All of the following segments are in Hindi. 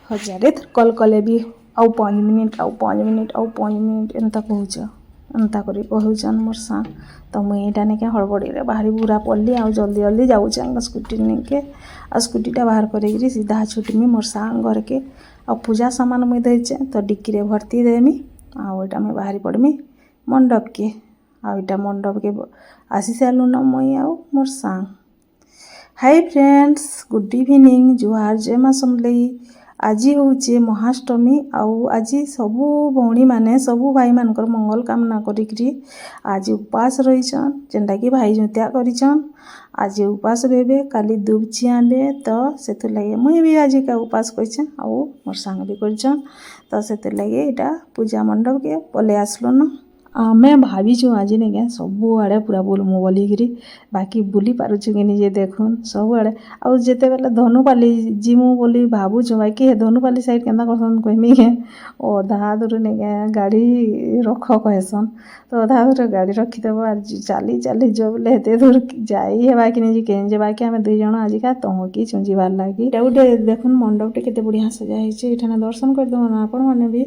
हजारे कल कले भी आउ 5 मिनिट आउ 5 मिनिट आउ 5 मिनिट एंता कहूच एंता करी कहूचन मोर सा तो मुई एटा नेके हड़बड़ी रे बाहरी बुरा पड़ली आ जल्दी जल्दी जाऊँ स्कूटी नेके आ स्कूटीटा बाहर करी सीधा छुटमी मोर सा घर के आ पूजा सामान मुई देचे तो डिक्की रे भर्ती देमी आ एटा मुई बाहरी पड़मी मंडप के आ एटा मंडप के आसी सालू न मुई आ मोर सा। हाय फ्रेंड्स गुड इवनिंग जुहार जय मां समलई। आज हूँ महाअष्टमी आज सबू भौणी माने सबू भाई मानकर मंगल कामना करी आज उपास रहीचन जेनटा कि भाई जुतिया करिचन आज उपास रहे काली दूब चियाबे तो से लगे मुई भी आज का उपास कर मोर सांग भी कर तो से लगे यहाँ पूजा मंडप के पले आसलु न आमे भावीचु आज नहीं सबू आड़े पूरा बुलमु बोलिकी बाकी बुली पारुछु कि निजे देखुन सब आड़े आउ जेते बेले धनुपाली जिमु बोली भावुछु बाकी धनुपाली साइड केंता करसन कहमी के अधा दूर नहीं गाड़ी रख कहसन तो अधा दूर गाड़ी रखीदेव आज चली चली जो बोले हेते दूर जाई हेबा कि नहीं केंजे बाकी आम दुई जन आज का तहकी चुंजीबार लगी गोटे देखुन मंडपटे केते बढ़िया सजा है एठाने दर्शन करदेव ना आपण मैंने भी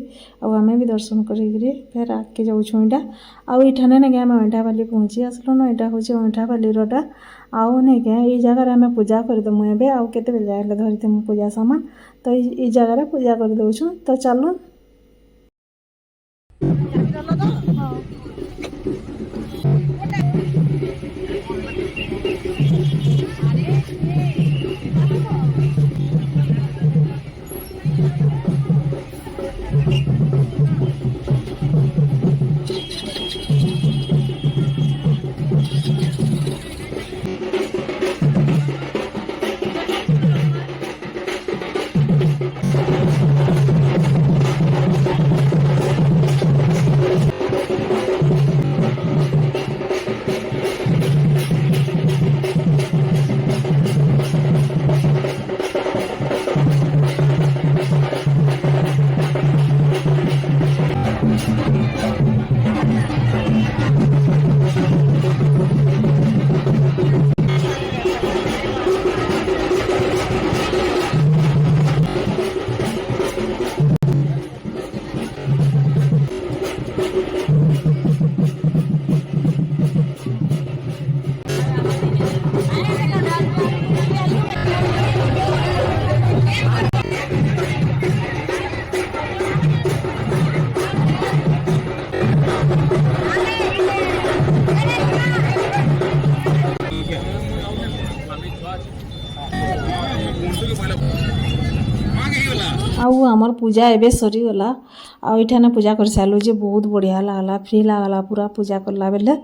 आमे भी दर्शन करी फेर आगे जाऊँ इटा आउ इठाने नहीं आम अइंठापाली पहुँची आसलु न यहाँ हूँ अइंठापाली रोटा आउ नहीं क्या ये जगह आम पूजा करदेमु एबे आउ केते बेले जाए धरिथमु पूजा सामान तो ये जगह पूजा कर दउछु तो चलु आउ आमर पूजा एबे सरीगला आठाने पूजा कर सारू जे बहुत बढ़िया लगला फ्री लगला पूरा पूजा करला बेले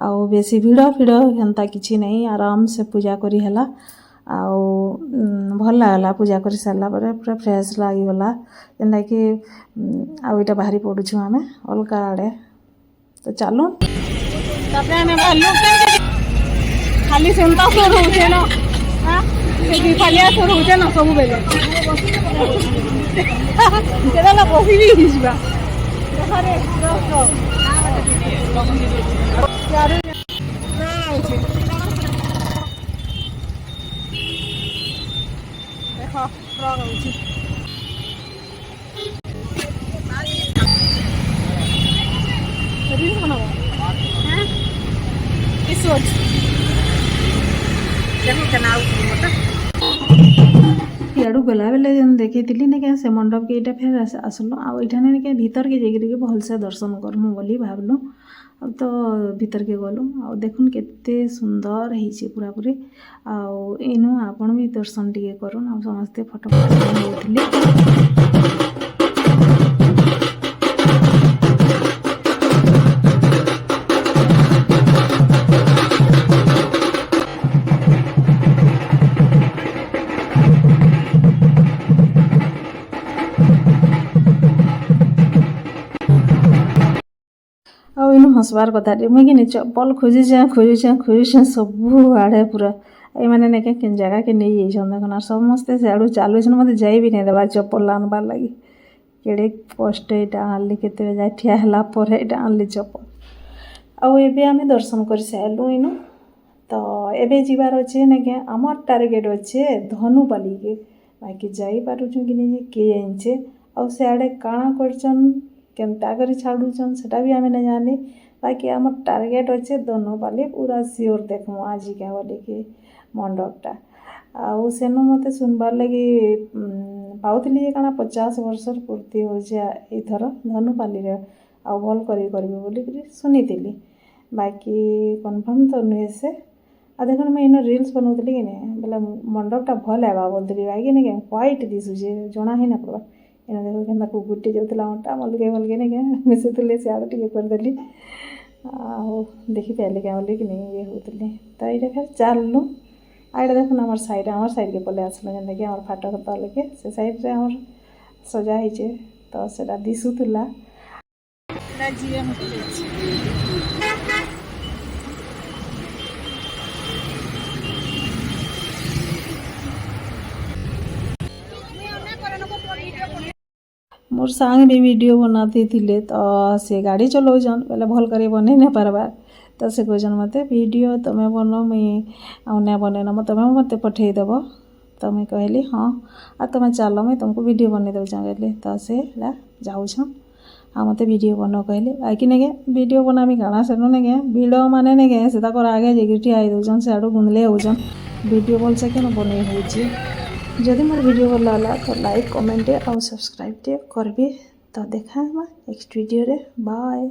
आउ बेसी भिड़ फिड़ हेन्ता किछि नहीं आराम से पूजा करी हला आउ भल लगला पूजा कर सारा पर पूरा फ्रेश लगिगला जेनटा कि आउ इटा बाहरी पड़ुछु आमे अलगा आड़े तो चलो खाली सेंता सोर होचे न हां से खालिया सोर होचे न सब बेले केला ना बसी भी हिजबा देखरे रस्तो यार देखो फ्रॉग होची रील बनाओ हैं इस वक्त देखो कनाल मोटा याडू गला बेले देखी ना क्या से मंडप के इटा फेर आसलु आठाने क्या भीतर के जाकर भल से दर्शन करमु बोली भावलु अब तो भीतर के गलु आ देखुन केते सुंदर है पूरा पूरी आनु आपण भी दर्शन टे करूँ आ समस्ते फोटो होते हंसबार कथा मुई कि चप्पल खोजुछे सबू आड़े पूरा ये मैंने नहीं कि जगह के नहीं जाइछन देखना समस्ते सियाड़ू चलुछन मत जाई भी नहीं देवा चप्पल आनबार लगी केड़े कष्ट यहाँ आनली केते जाए ठिया होला पर यहाँ आनली चप्पल आउ एबे आमे दर्शन कर सारू इनु तो एबे जीवार अच्छे ना क्या आमर टार्गेट अच्छे धनुपाली के बाकी जाई पारुछु कि नहीं किए जाइछे आउ सियाड़े काଣା करछन केनता करी छाड़ुछन सेटा भी आमे नहीं जानी बाकी आमर टार्गेट अच्छे धनुपाली पूरा सियोर देखमु आज क्या बोले कि मंडपटा आउ सेनु मते सुनबार लगी पाउथली काଣା 50 वर्षर पूर्ति होजे एथर धनुपाली रे आउ भल करबे बोली सुनीथिली बाकी कन्फर्म तो नुहे से आ देखो मैं इन रील्स बनाऊली कि नहीं बोले मंडपटा भल है बोलती बाकी नहीं व्हाइट दिशुचे जना ही ना पड़ा इन देखो के कुकुरटे जाऊला अंटा मलगे मलगे नहीं क्या मिशुले सियाड़ टे करदेली देखी पारे क्या बोली कि नहीं ये होती तो ये फिर चलू आईटा देखुन आम साइड के पले आसला जेनटा कि फाटक तल के से साइड रे आम सजा होचे तो सेटा दिशुला मोर सांग भी वीडियो बनाती थिले तो से गाड़ी चलाउछन पहले भल कर बनै नहीं पारबार तो से कहन मत वीडियो तुम्हें बन मुई आने बनैन तुम्हें मत पठेदेव तो मुई कहली हाँ आ तुम्हें चल मुई तुमको वीडियो बनई दे कहली तो से जाऊछन हाँ मत वीडियो बन कहली बाकी नहीं वीडियो बनामी काଣା सेनु नहीं भिड़ माने नहीं से आगे जाकि ठिया दौन सियाड़ू गुंदले होचन वीडियो भलसे क्या बनई हो जदि मोर वीडियो भल लगा तो लाइक कमेंट और सब्सक्राइब करबी तो देखा नेक्स्ट वीडियो रे बाय।